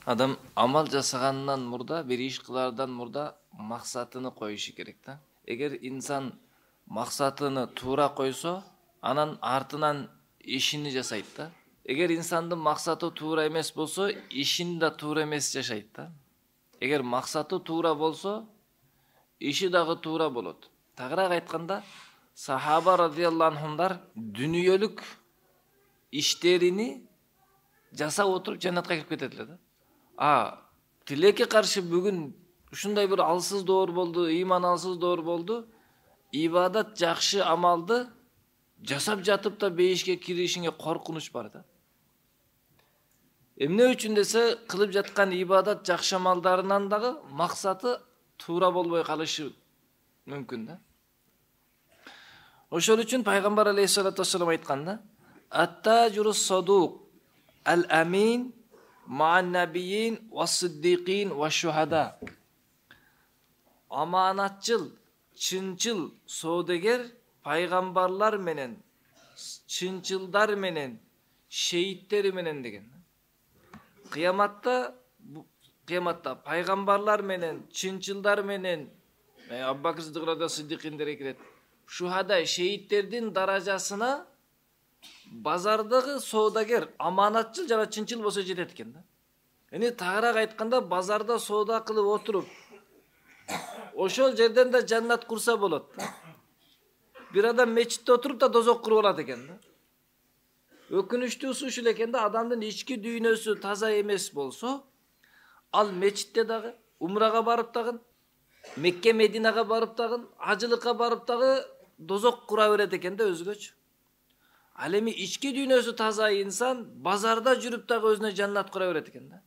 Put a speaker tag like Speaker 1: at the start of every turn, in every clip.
Speaker 1: Адам амал жасагандан мурда, бир иш кылардан мурда максатыны коюшу керек да. Эгер инсан максатыны туура койсо, анан артынан ишини жасайт да. Эгер инсандын максаты туура эмес болсо, ишин да туура эмес жашайт да. Эгер максаты туура болсо, иши дагы туура болот. Тагыраак айтканда, сахаба радиаллаху анхумдар дүнүйөлүк иштерини жасап отуруп жаннатка кирип кететилер да. Тилекке каршы бүгүн ушундай бир алсыз доор болду, ыйман алсыз доор болду. Ибадат жакшы амалды жасап жатып да бейишке киришиңе коркунуч бар да. Эмне үчүн десе, кылып жаткан ибадат жакшы амалдарынан дагы максаты туура болбой калышы мүмкүн да. Ошол үчүн пайгамбар алейхиссалату вассалам айтканда, ат-таҗирус садук ал-амин ма'ан-набийин ва-сиддиқин ва-шухада. Аманатчыл, чынчыл соодагер пайгамбарлар менен, чынчылдар менен, шейиттер менен деген. Кыяматта пайгамбарлар менен, чынчылдар менен, Абу Бакр Сиддиқиндер кирет. Шухада, шейиттердин даражасына базардагы соодагер аманатчыл жана чынчыл болсо жетет экен да. Тагыраак айтканда, базарда соода кылып отуруп, ошол жерден да жаннат курса болот. Бир адам мечитте отуруп да дозок куруп алат экен да. Өкүнүчтүүсү ушул экен да, адамдын ички дүйнөсү таза эмес болсо, ал мечитте дагы, умрага барып дагы, Мекке Мединага барып дагы, ажылыкка барып дагы дозок кура берет экен да өзгөчө. Ал эми ички дүйнөсү таза инсан базарда жүрүп дагы өзүнө жаннат кура берет экен да.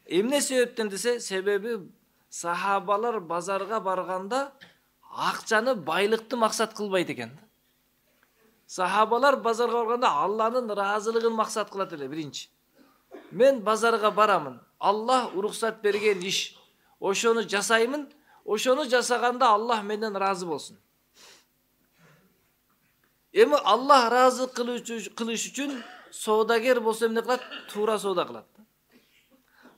Speaker 1: Эмне себептен десе, себеби сахабалар базарга барганда акчаны, байлыкты максат кылбайт экен да. Сахабалар базарга барганда Алланын ыраазылыгын максат кылат эле биринчи. Мен базарга барамын, Аллах уруксат берген иш, ошону жасаймын, ошону жасаганда Аллах менден ыраазы болсун. Эми Аллах ыраазы кылыш үчүн соодагер болсо эмне кылат? Туура соода кылат.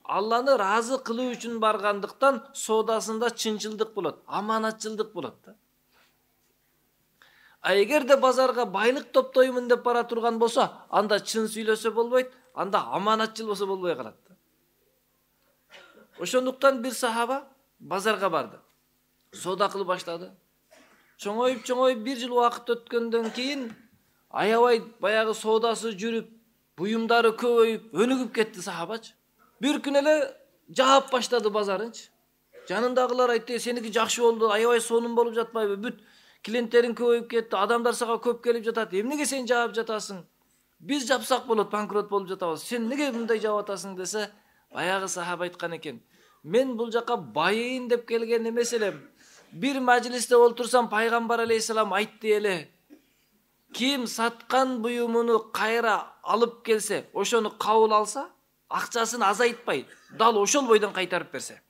Speaker 1: Алланы ыраазы кылуу үчүн баргандыктан соодасында чынчылдык болот, аманатчылдык болот да. Эгерде базарга байлык топтоймун деп бара турган болсо, анда чын сүйлөсө болбойт, анда аманатчыл болсо болбой калат да. Ошондуктан бир сахаба базарга барды. Соода кылып баштады. Чоңоюп бир жыл убакыт өткөндөн кийин аябай баягы соодасы жүрүп, буюмдары көбөйүп, өнүгүп кетти сахабачы. Бир күн эле жаап баштады базарынчы. Жанындагылар айтты, сеники жакшы болду, аябай сонун болуп жатпайбы? Бүт клиенттериң көбөйүп кетти, адамдар сага көп келип жатат. Эмнеге сен жаап жатасың? Биз жапсак болот, банкрот болуп жатабыз. Сен неге мындай жаап атасың десе, баягы сахаба айткан экен. Мен бул жака байыйын деп келген эмес элем. Бир мажлисте олтурсам пайгамбар алейхиссалам айтты эле. Ким саткан буюмуну кайра алып келсе, ошону кабыл алса, акчасын азайтпай, дал ошол бойдон кайтарып берсе.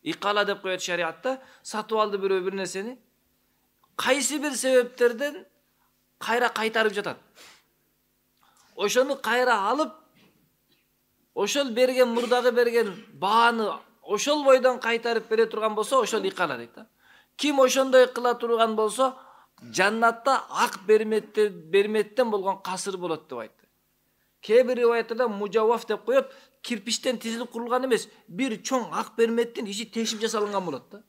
Speaker 1: Икала деп коет шариатта, сатып алды бирөө бир нерсени, кайсы бир себептерден кайра кайтарып жатат. Ошону кайра алып, ошол берген, мурдагы берген бааны ошол бойдон кайтарып бере турган болсо, ошол икала дейт да. Ким ошондой кыла турган болсо, жаннатта ак берметтен болгон касыр болот деп айтты. Кээ бир риваяттарда мужаваф деп коет, кирпичтен тизилип курулган эмес, бир чоң ак берметтин ичи тешип жасалган болот да.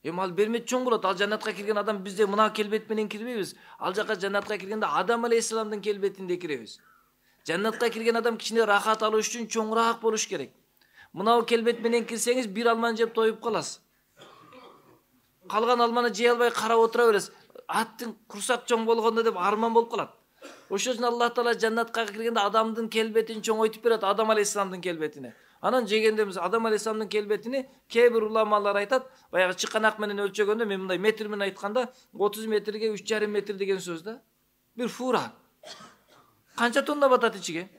Speaker 1: Эми ал бермет чоң болот, ал жаннатка кирген адам бизде мына келбет менен кирбейбиз. Ал жака жаннатка киргенде Адам алейхиссаламдын келбетинде киребиз. Жаннатка кирген адам кичине рахат алыш үчүн чоңураак болуш керек. Мынау келбет менен кирсеңиз, бир алманы жеп тоюп каласыз. Калган алманы жей албай карап отура бересиз. Аттын курсак чоң болгондо деп арман болуп калат. Ошол үчүн Аллах Таала жаннатка киргенде адамдын келбетин чоңойтуп берет, Адам алейхиссаламдын келбетине. Анан жегенде биз Адам алейхиссаламдын келбетини кээ бир уламалар айтат, баягы чыканак менен өлчөгөндө, мен мындай метр менен айтканда 30 метрге 3,5 метр деген сөз да. Бир фура. Канча тонна батат ичиге?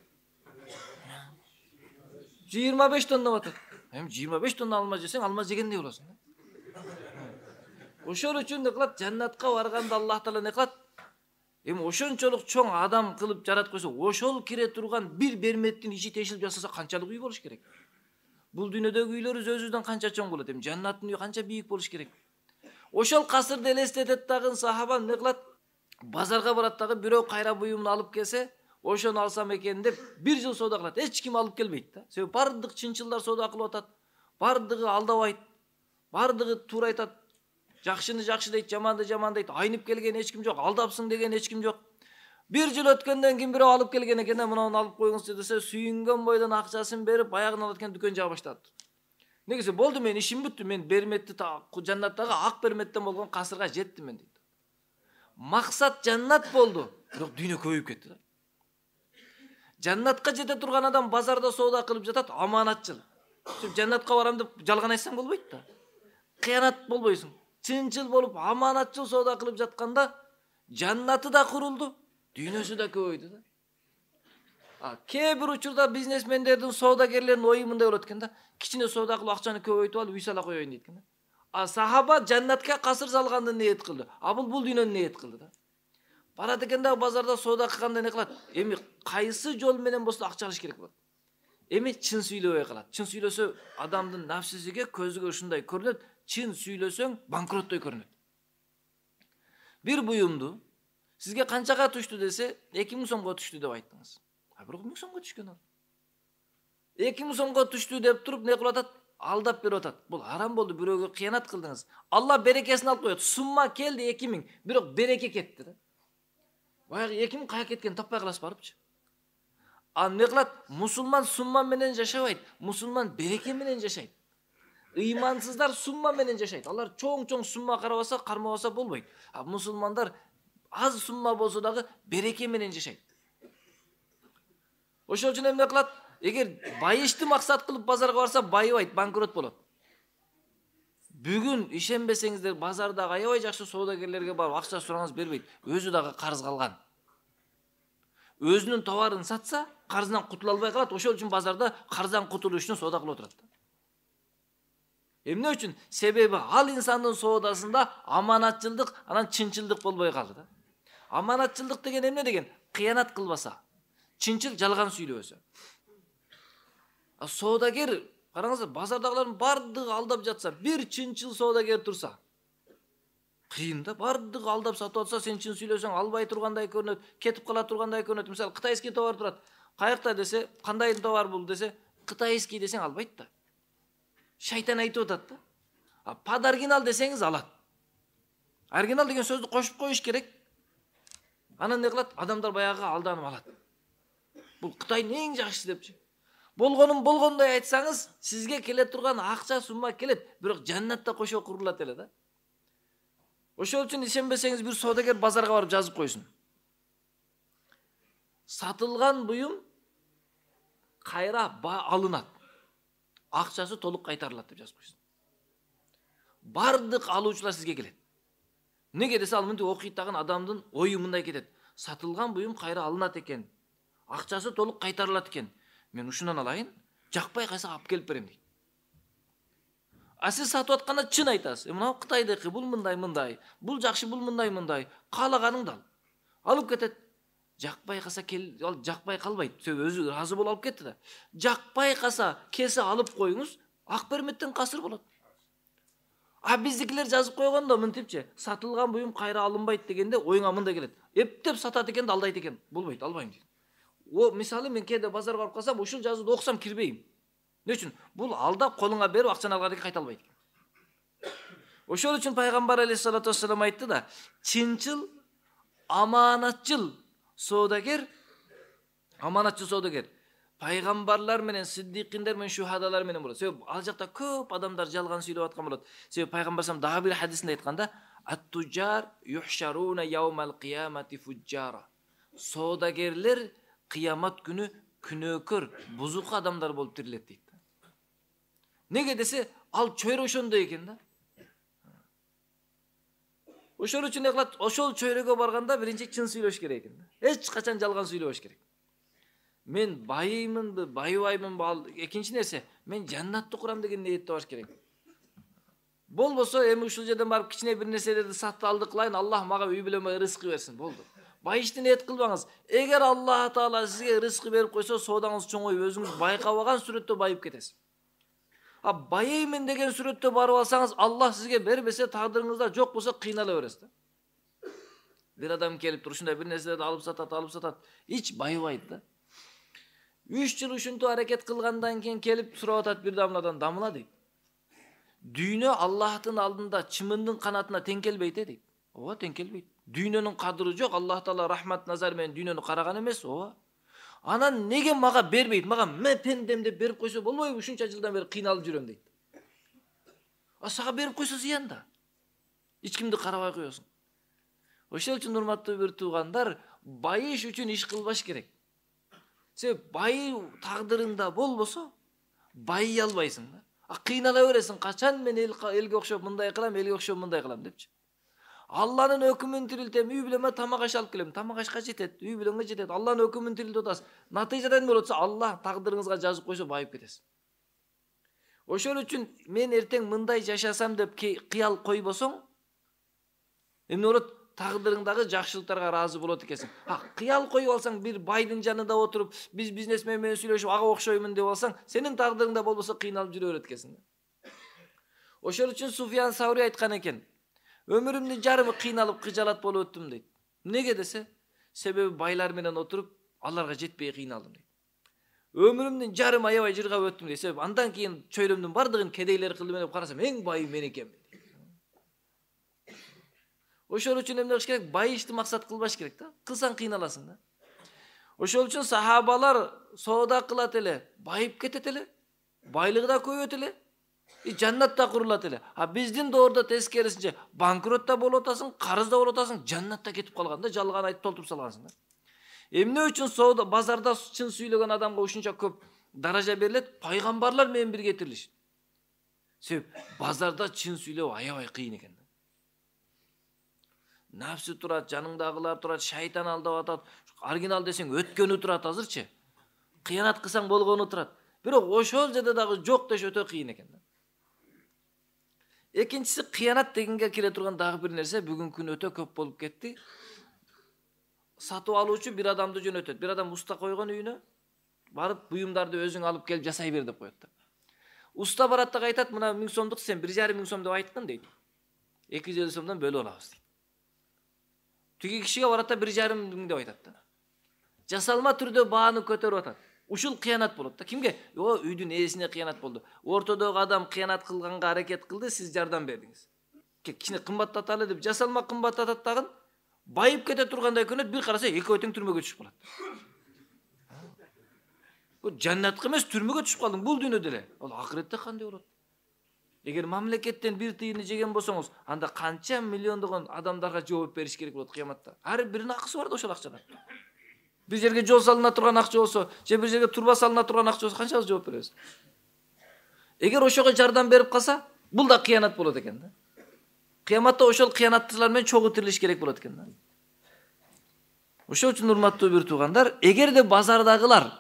Speaker 1: 25 тонна батат. Эми 25 тонна алма жесең, алма жегендей болосуң да. Ошол үчүн не кылат? Жаннатка барганда Аллах Таала не кылат? Эми ошончолук чоң адам кылып жаратып койсо, ошол кире турган бир берметтин ичи тешилип жасаса канчалык үй болуш керек? Бул дүйнөдөгү үйлөр өзүбүздөн канча чоң болот, эми жаннаттын үйү канча бийик болуш керек? Ошол касырды элестетет дагы сахаба эмне кылат? Базарга барат дагы бирөө кайра буюмун алып келсе, ошону алсам экен деп бир жыл соода кылат. Эч ким алып келбейт да. Себеби бардык чынчылдар соода кылып атат. Бардыгы алдабайт. Бардыгы туура айтат. Жакшыны жакшы дейт, жаманды жаман дейт. Айнып келген эч ким жок, алдапсың деген эч ким жок. Бир жыл өткөндөн кийин бирөө алып келген экен да, мынауну алып коюңузчу десе, сүйүнгөн бойдон акчасын берип, баягын алат экен, дүкөн жаба баштады. Негизи болду, мен ишим бүттү, мен берметти жаннаттагы ак берметтен болгон касырга жеттим мен дейт. Максат жаннат болду, бирок дүйнө көбөйүп кетти да. Жаннатка жете турган адам базарда соода кылып жатат, аманатчыл. Жаннатка барам деп жалган айтсаң болбойт да. Кыянат болбойсуң. Чынчыл болуп, аманатчыл соода кылып жатканда жаннаты да курулду, дүйнөсү да көбөйдү да. Кээ бир учурда бизнесмендердин, соодагерлердин ою мындай болот экен да. Кичине соода кылып акчаны көбөйтүп алып, үй сала коеюн дейт экен да. Сахаба жаннатка касыр салганды ниет кылды. Бул дүйнөнү ниет кылды да. Барат экен да, базарда соода кылганда эмне кылат? Эми кайсы жол менен болсо акча алыш керек болот. Эми чын сүйлөбөй калат. Чын сүйлөсө адамдын нафсисиге, көзүгө ушундай көрүнөт. Чын сүйлөсөң банкроттой көрүнөт. Бир буюмду сизге канчага түштү десе, 2000 сомго түштү деп айттыңыз. Бирок 1000 сомго түшкөн ал. 2000 сомго түштү деп туруп не кылып атат? Алдап берип атат. Бул арам болду, бирөөгө кыянат кылдыңыз. Алла берекесин алып коет. Сумма келди 2000, бирок береке кетти да. Баягы 2000 кая кеткен таппай каласыз барыпчы. Эмне кылат? Мусулман сумма менен жашабайт. Мусулман береке менен жашайт. Ыймансыздар сумма менен жашайт. Алар чоң сумма карабаса, кармабаса болбойт. Мусулмандар аз сумма болсо дагы береке менен жашайт. Ошол үчүн эмне кылат? Эгер байышты максат кылып базарга барса, байыбайт, банкрот болот. Бүгүн ишенбесеңиздер, базардагы аябай жакшы соодагерлерге барып акча сураңыз бербейт. Өзү дагы карыз калган. Өзүнүн товарын сатса, карыздан кутула албай калат. Ошол үчүн базарда карыздан кутулуш үчүн соода кылып отурат. Эмне үчүн? Себеби ал инсандын соодасында аманатчылдык, анан чынчылдык болбой калды да. Аманатчылдык деген эмне деген? Кыянат кылбаса, чынчыл жалган сүйлөбөсө. Соодагер, караңыздар, базардагылардын бардыгы алдап жатса, бир чынчыл соодагер турса, кыйын да. Бардыгы алдап сатып атса, сен чын сүйлөсөң албай тургандай көрүнөт, кетип кала тургандай көрүнөт. Мисалы, кытайский товар турат. Каякта десе, кандай товар бул десе, кытайский десең албайт да. Шайтан айтып атат да. Под оригинал десеңиз алат. Оригинал деген сөздү кошуп коюш керек. Анан не кылат? Адамдар баягы алданып алат. Бул Кытайдын эң жакшысы депчи. Болгонун болгондой айтсаңыз, сизге келе турган акча сумма келет, бирок жаннатта кошо курулат эле да. Ошол үчүн ишенбесеңиз, бир соодагер базарга барып жазып койсун. Сатылган буюм кайра алынат. Акчасы толук кайтарылат деп жазып койсун. Бардык алуучулар сизге келет. Неге десе, ал мынтип окуйт дагы адамдын ою мындай кетет. Сатылган буюм кайра алынат экен. Акчасы толук кайтарылат экен. Мен ушундан алайын, жакпай кайса алып келип берем дейт. Сиз сатып атканда чын айтасыз. Мына Кытайдыкы, бул мындай, бул жакшы, бул мындай. Каалаганыңды ал. Алып кетет. Жакпай калса ал жакпай калбайт. Себеби өзү разы болуп алып кетти да. Жакпай калса кесе алып коюңуз, ак берметтен касыр болот. Биздикилер жазып койгондо мынтипчи, сатылган буюм кайра алынбайт дегенде оюңа мындай келет. Эптеп сатат экен да алдайт экен. Болбойт, албайм дейт. Мисалы, мен кээде базарга барып калсам, ушул жазууда окусам кирбейм. Не үчүн? Бул алдап колуңа берип акчаны алган экен, кайта албайт. Ошол үчүн пайгамбар алейхиссалату вассалам айтты да, чынчыл, аманатчыл соодагер, пайгамбарлар менен, сиддикиндер менен, шухадалар менен болот. Себеби ал жакта көп адамдар жалган сүйлөп аткан болот. Себеби пайгамбар салам дагы бир хадисинде айтканда, ат-туджар юхшаруна яумал кыямати фуджара. Соодагерлер кыямат күнү күнөөкөр, бузук адамдар болуп тирилет дейт. Неге десе, ал чөйрө ошондой экен да. Ошол үчүн не кылат? Ошол чөйрөгө барганда биринчи чын сүйлөш керек экен. Эч качан жалган сүйлөбөш керек. Мен байымынбы, байыбаймынбы? Экинчи нерсе, мен жаннатты курам деген ниетте баш керек. Болбосо эми ушул жерден барып кичине бир нерселерди сатып алды кылайын, Аллах мага үй бүлөмө рызкы берсин, болду. Байышты ниет кылбаңыз. Эгер Аллах Таала сизге рызкы берип койсо, соодаңыз чоңоюп, өзүңүз байкабаган сүрөттө байып кетесиз. А байыймын деген сүрөттө барып алсаңыз, Аллах сизге бербесе, тагдырыңызда жок болсо кыйнала бересиз да. Bir adam kelip ушундай бир нерселерди алып сатат. Hiç байыбайт да. 3 жыл ушинтип аракет кылгандан кийин келип сурап атат бир дамладан, дамла дейт. Дүйнө Аллахтын алдында чымындын канатына тең келбейт дейт. Ооба, тең келбейт. Дүйнөнүн кадыры жок. Аллах Таала рахмат назар менен дүйнөнү караган эмес, ооба. Анан неге мага бербейт? Мага пендем деп берип койсо болбойбу? Ушунча жылдан бери кыйналып жүрөм дейт. А сага берип койсо зыян да. Эч кимди карабай коесуң. Ошол үчүн урматтуу бир туугандар, байыш үчүн иш кылбаш керек. Себеп байы тагдырыңда болбосо, байый албайсың да. А кыйнала бересиң, качан мен элге окшоп мындай кылам, элге окшоп мындай кылам депчи. Алланын өкүмүн тирилтем, үй бүлөмө тамак аш алып келем, тамак ашка жетет, үй бүлөңгө жетет. Алланын өкүмүн тирилтип атасыз. Натыйжада эмне болот? Аллах тагдырыңызга жазып койсо байып кетесиз. Ошол үчүн мен эртең мындай жашасам деп кыял койбосоң, эмне болот? Тагдырыңдагы жакшылыктарга ыраазы болот экенсиң. Кыял коюп алсаң, бир байдын жанында отуруп, биз бизнесмен менен сүйлөшүп, ага окшоймун деп алсаң, сенин тагдырыңда болбосо кыйналып жүрө берет экенсиң. Ошол үчүн Суфиян Саури айткан экен, өмүрүмдүн жарымы кыйналып кыжалат болуп өттүм дейт. Неге десе, себеби байлар менен отуруп, аларга жетпей кыйналдым дейт. Өмүрүмдүн жарымы аябай жыргап өттүм дейт. Себеби андан кийин чөйрөмдүн бардыгын кедейлер кылдым деп карасам, эң бай мен экенмин. Ошол үчүн эмне кылыш керек? Байышты максат кылбаш керек да. Кылсаң кыйналасың да. Ошол үчүн сахабалар соода кылат эле, байып кетет эле, байлыгы да көбөйөт эле, жаннатта курулат эле. А биздин доордо тескерисинче, банкротта болуп атасың, карызда болуп атасың, жаннатта кетип калган да, жалган айтып толтуруп салгансың да. Эмне үчүн соода базарда чын сүйлөгөн адамга ушунча көп даража берилет? Пайгамбарлар менен бирге тирилишет. Себеп базарда чын сүйлөө аябай кыйын экен. Напсы турат, жаныңдагылар турат, шайтан алдап атат. Оригинал десең өткөнү турат азырчы. Кыянат кылсаң болгону турат. Бирок ошол жерде дагы жок деш өтө кыйын экен. Экинчиси, кыянат дегенге кире турган дагы бир нерсе бүгүнкү күнү өтө көп болуп кетти. Сатып алуучу бир адамды жөнөтөт. Бир адам уста койгон үйүнө, барып буюмдарды өзүң алып келип жасай бер деп коет. Уста барат да айтат, мына 1000 сомдук сен 1,5 сом деп айттың дейт. 250 сомдон бөлүп алабыз. Тиги кишиге барат да 1,5 деп айтат да. Жасалма түрдө бааны көтөрүп атат. Ушул кыянат болот да. Кимге? Үйдүн ээсине кыянат болду. Ортодогу адам кыянат кылганга аракет кылды, сиз жардам бердиңиз. Кишини кымбаттаталы деп жасалма кымбаттатат дагы, байып кете тургандай көрүнөт, бир караса экөө тең түрмөгө түшүп калат. Бул жаннатка эмес, түрмөгө түшүп калдың бул дүйнөдө эле. Ал акыретте кандай болот? Эгер мамлекеттен бир тыйынды жеген болсоңуз, анда канча миллиондогон адамдарга жооп бериш керек болот кыяматта. Ар биринин акысы бар да ошол акчада. Bir жерге жол салына турган акча болсо, же бир жерге турба салына турган акча болсо, канчабыз жооп беребиз? Эгер ошого жардам берип калса, бул да кыянат болот экен да. Кыяматта ошол кыянаттуулар менен чогуу тирилиш керек болот экен да. Ошол үчүн урматтуу бир туугандар, эгерде базардагылар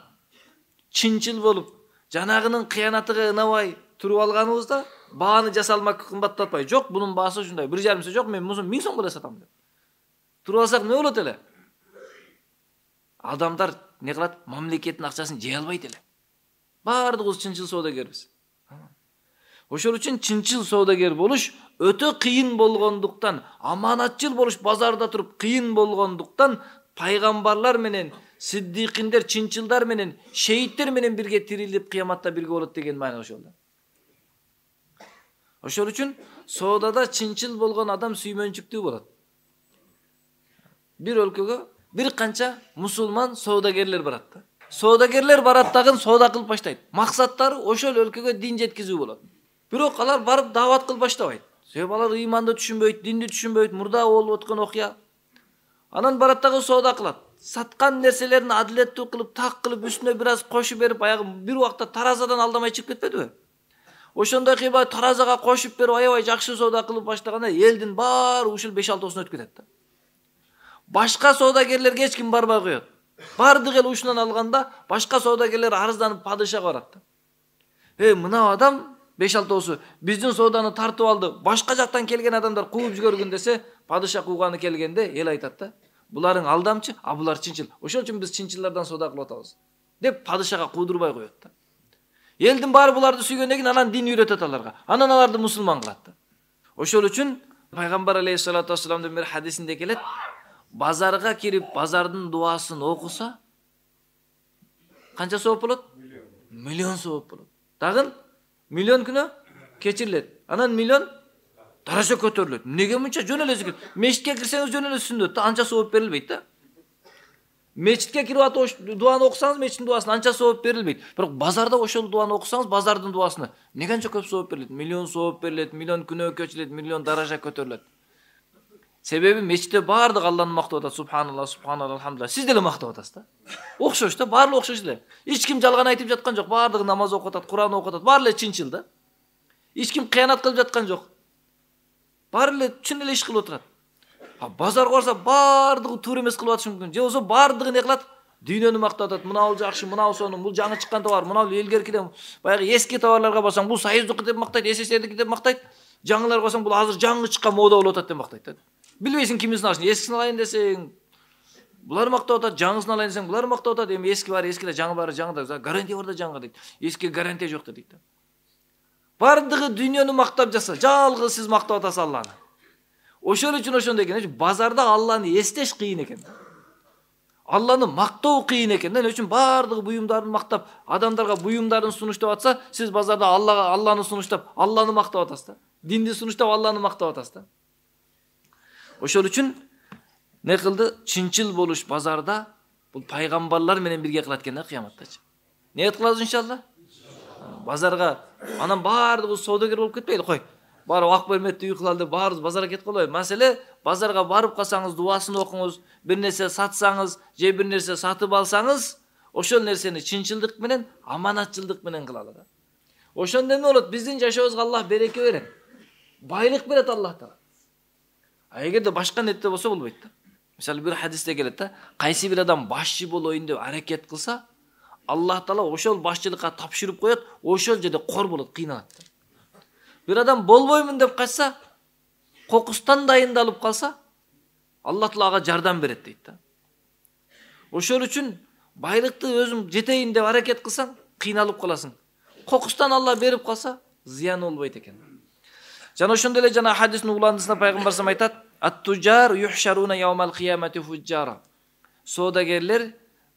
Speaker 1: чынчыл болуп, жанагынын кыянатыга ынабай туруп алганыбызда, бааны жасалма кымбаттатпай, жок, бунун баасы ушундай, 1,5 сом жок, мен мусун 1000 сомго эле сатам деп. Туруп алсак эмне болот эле? Адамдар не кылат? Мамлекеттин акчасын жей албайт эле. Бардыгыбыз чынчыл соодагербиз. Ошол үчүн чынчыл соодагер болуш өтө кыйын болгондуктан, аманатчыл болуш базарда туруп кыйын болгондуктан, пайгамбарлар менен, сиддикиндер, чынчылдар менен, шейиттер менен бирге тирилип кыяматта бирге болот деген маана ошол да. Ошол үчүн соодада чынчыл болгон адам сүймөнчүктүү болот. Бир өлкөгө бир канча мусулман соодагерлер барат да. Соодагерлер барат дагы соода кылып баштайт. Максаттары ошол өлкөгө дин жеткизүү болот. Бирок алар барып дават кылып баштабайт. Себеби алар ыйманды түшүнбөйт, динди түшүнбөйт, мурда болуп өткөн окуя. Анан барат дагы соода кылат. Саткан нерселерин адилеттүү кылып, так кылып, үстүнө бир аз кошуп берип, аягы бир убакта таразадан алдамай чыгып кетпедиби? Ошондой кыйбай таразага кошуп берип, аябай жакшы соода кылып баштаганда элдин баары ушул 5-6 өтүп кетет да. Башка соодагерлерге эч ким барбай коет. Бардык эл ушунан алганда, башка соодагерлер арызданып падышага барат да. Мына адам 5-6 биздин сооданы тартып алды. Башка жактан келген адамдар кууп жүгөргөн десе, падыша кууганы келгенде эл айтат да. Буларың алдамчы, а булар чынчыл. Ошол үчүн биз чынчылдардан соода кылып атабыз деп падышага куудурбай коет да. Элдин баары буларды сүйгөндөн кийин анан дин үйрөтөт аларга. Анан аларды мусулман кылат да. Ошол үчүн пайгамбар алейхиссалату вассаламдын бир хадисинде келет, базарга кирип базардын дуасын окуса канча сооп болот? Миллион сооп болот. Дагы миллион күнөө кечирилет. Анан миллион даража көтөрүлөт. Эмнеге мынча жөн эле зикир? Мешитке кирсеңиз жөн эле сүннөт да, анча сооп берилбейт да. Мечитке кирип атып дуаны окусаңыз, мечиттин дуасына анча сооп берилбейт. Бирок базарда ошол дуаны окусаңыз, базардын дуасына эмне канча көп сооп берилет? Миллион сооп берилет, миллион күнөө кечирилет, миллион даража көтөрүлөт. Себеби мечитте баардык Алланы мактап атат. Субханалла, субханалла, алхамдулилlah. Сиз деле мактап атасыз да. Окшош да, баардыгы окшош эле. Эч ким жалган айтып жаткан жок. Баардыгы намаз окуп атат, Кур'ан окуп атат. Баары эле чынчыл да. Эч ким кыянат кылып жаткан жок. Баары эле чын эле иш кылып отурат. Базарга барса баардыгы туура эмес кылып атышы мүмкүн. Же болсо баардыгы не кылат? Дүйнөнү мактап атат. Мынау жакшы, мынау сонун, бул жаңы чыккан товар, мынау элгеркиден баягы эски товарларга барсаң, бул союздук деп мактайт, СССРдики деп мактайт. Жаңыларга барсаң, бул азыр жаңы чыккан мода болуп атат деп мактайт да. Билбейсиң кимисин алышын. Эскисин алайын десең, булар мактап атат, жаңысын алайын десең, булар мактап атат. Эми эски бар, эскиде, жаңы бар, жаңыда. Гарантия бар да жаңыга дейт. Эски гарантия жок дейт да. Бардыгы дүйнөнү мактап жаса, жалгыз сиз мактап атасыз Алланы. Ошол үчүн ошондой экен. Базарда Алланы эстеш кыйын экен. Алланы мактоо кыйын экен. Ошон үчүн бардыгы буюмдарын мактап, адамдарга буюмдарын сунуштап атса, сиз базарда Алланы сунуштап, Алланы мактап атасыз да. Динди сунуштап, Алланы мактап атасыз да. Ошол үчүн не кылды? Чынчыл болуш базарда бул пайгамбарлар менен бирге кылат экен да кыяматтачы. Не кылабыз иншалла? Базарга анан баардыгы соодагер болуп кетпейли, кой. Баары ак берметти үй кылалы деп баарыбыз базарга кетип калбайбы? Маселе базарга барып калсаңыз, дуасын окуңуз, бир нерсе сатсаңыз, же бир нерсе сатып алсаңыз, ошол нерсени чынчылдык менен, аманатчылдык менен кылалы да. Ошондо эмне болот? Биздин жашообузга Аллах береке берет. Байлык берет Аллах Таала. А эгерде башка нетте болсо болбойт да. Мисалы бир хадисте келет да, кайсы бир адам башчы болоюн деп аракет кылса, Аллах Таала ошол башчылыкка тапшырып коет, ошол жерде кор болот, кыйналат. Bir adam bolboymун деп качса, кокустан дайындалып калса, Аллах Таала ага жардам берет дейт да. Ошол үчүн байлыкты өзүм жетейин деп аракет кылсаң, кыйналып каласың. Кокустан Аллах берип калса, зыян болбойт экен. Жана ошондой эле жана хадистин уландысында пайгамбар салам айтат: "Ат-туджар юхшаруна яумал кыямати фуджара." Соодагерлер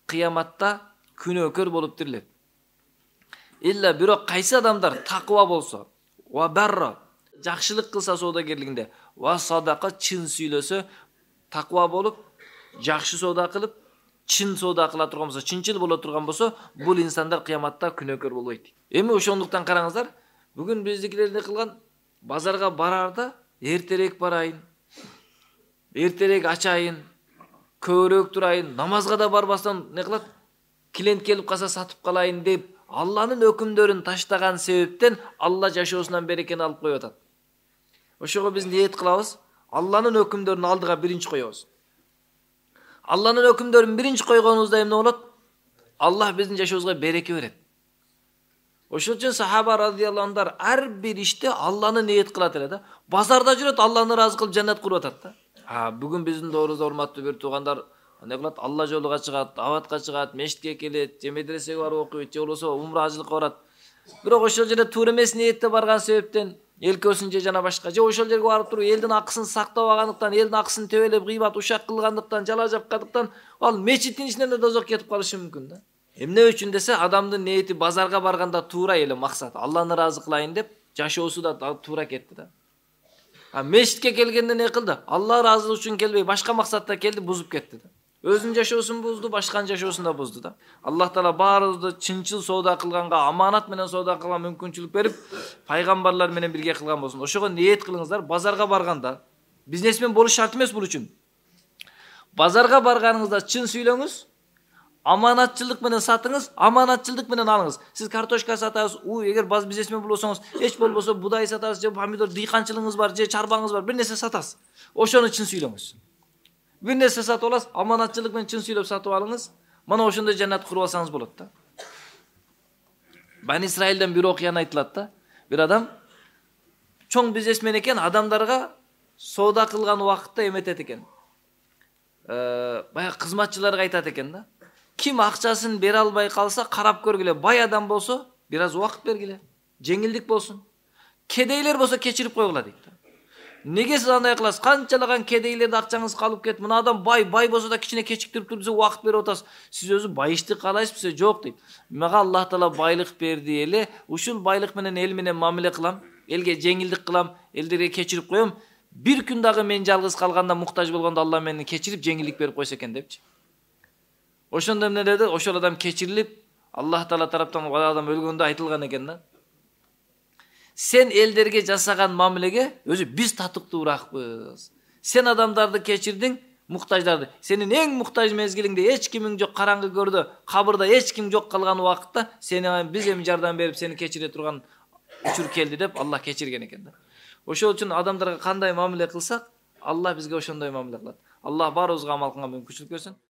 Speaker 1: кыяматта күнөөкөр болуп тирилет. Илля бирок кайсы адамдар таква болсо, ва барра жакшылык кылса соодагерлигинде, ва садака чын сүйлөсө, таква болуп, жакшы соода кылып, чын соода кыла турган болсо, чынчыл боло турган болсо, бул инсандар кыяматта күнөөкөр болбойт. Эми ошондуктан караңыздар, бүгүн биздикилер эмне кылган? Базарга барарда эртерээк барайын, эртерээк ачайын, көбүрөөк турайын, намазга да барбастан не кылат? Клиент келип калса сатып калайын деп Алланын өкүмдөрүн таштаган себептен Алла жашоосунан берекени алып коюп атат. Ошого биз ниет кылабыз, Алланын өкүмдөрүн алдыга биринчи коебуз. Алланын өкүмдөрүн биринчи койгонубузда эмне болот? Аллах биздин жашообузга береке берет. Ошол үчүн сахаба радиаллаху анхар ар бир иште Алланы ниет кылат эле да. Базарда жүрөт, Алланы ыраазы кылып жаннат куруп атат да. Бүгүн биздин доорубузда урматтуу бир туугандар не кылат? Алла жолуга чыгат, абатка чыгат, мешитке келет, же медресеге барып окуйт, же болбосо умра ажылыкка барат. Бирок ошол жерде туура эмес ниетте барган себептен элкөсүн же жана башка, же ошол жерге барып туруп элдин акысын сактабагандыктан, элдин акысын төбөлөп гыйбат, ушак кылгандыктан, жала жапкандыктан ал мечиттин ичинен да дозок кетип калышы мүмкүн да. Эмне үчүн десе, адамдын ниети базарга барганда туура эле максат, Алланы ыраазы кылайын деп, жашоосу да туура кетти да. Мешитке келгенде не кылды? Алла ыраазылык үчүн келбей, башка максатта келди, бузуп кетти да. Өзүнүн жашоосун бузду, башканын жашоосун да бузду да. Аллах Таала баарыбызды чынчыл соода кылганга, аманат менен соода кылган мүмкүнчүлүк берип, пайгамбарлар менен бирге кылган болсун. Ошого ниет кылыңыздар, базарга барганда бизнесмен болуш шарт эмес бул үчүн. Базарга барганыңызда чын сүйлөңүз, аманатчылык менен сатыңыз, аманатчылык менен алыңыз. Сиз картошка сатасыз, эгер бизнесмен болсоңуз, эч болбосо будай сатасыз, же помидор, дыйканчылыгыңыз бар, же чарбаңыз бар, бир нерсе сатасыз. Ошону чын сүйлөңүз. Бир нерсе сатып аласыз, аманатчылык менен чын сүйлөп сатып алыңыз. Мана ошондой жаннат куруп алсаңыз болот да. Бани Исраилден бир окуяны айтылат да. Бир адам чоң бизнесмен экен, адамдарга соода кылган убакытта эметет экен. баягы кызматчыларга айтат экен да. Ким акчасын бере албай калса карап көргүлө, бай адам болсо бир аз убакыт бергиле. Жеңилдик болсун. Кедейлер болсо кечирип койгула дейт. Неге сиз андай кыласыз? Канчалаган кедейлерди акчаңыз калып кетти. Мына адам бай болсо да кичине кечиктирип туруп бизге убакыт берип атасыз. Сиз өзү байыштык каалайсызбы? Жок дейт. Мага Аллах Таала байлык берди эле, ушул байлык менен эл менен мамиле кылам, элге жеңилдик кылам, элдерге кечирип коем. Bir күн дагы мен жалгыз калганда, муктаж болгондо Алла мени кечирип, жеңилдик берип койсо экен депчи. Ошондо эмне деди? Ошол адам кечирилип, Аллах Таала тараптан ал адам өлгөндө айтылган экен да. Sen elderge жасаган мамилеге өзү биз татыктуураакпыз. Sen адамдарды кечирдиң, муктаждарды. Сенин эң муктаж мезгилиңде эч кимиң жок, караңгы көрдө, кабырда эч ким жок калган убакытта сени биз эми жардам берип сени кечире турган учур келди деп Аллах кечирген экен да. Ошол үчүн адамдарга кандай мамиле кылсак, Аллах бизге ошондой мамиле кылат. Аллах баарыбызга амал кылганга мүмкүнчүлүк берсин.